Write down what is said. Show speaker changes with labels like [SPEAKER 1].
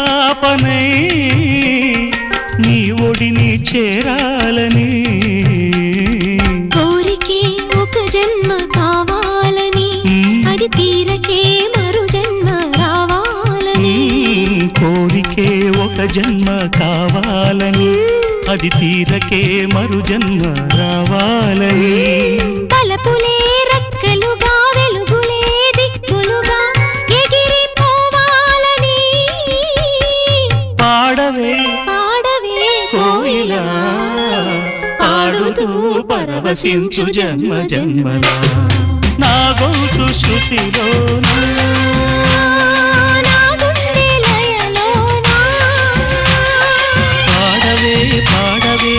[SPEAKER 1] పాపనై నీ ఒడిని చేరాలని
[SPEAKER 2] కోరికే ఒక జన్మ కావాలని అది తీరకే మరు జన్మ రావాలని
[SPEAKER 1] కోరికే ఒక జన్మ కావాలని అది తీరకే మరు జన్మ రావాలని
[SPEAKER 2] తలపులే రెక్కలుగా వెలుగులే దిక్కులుగా ఎగిరిపోవాలని
[SPEAKER 1] పాడవే
[SPEAKER 2] పాడవే
[SPEAKER 1] కోయిలా పాడుతూ పరవశించు జన్మ జన్మలా నా గొంతు శృతిలోనా
[SPEAKER 2] నా గుండె లయలోనా
[SPEAKER 1] పాడవే పాడవే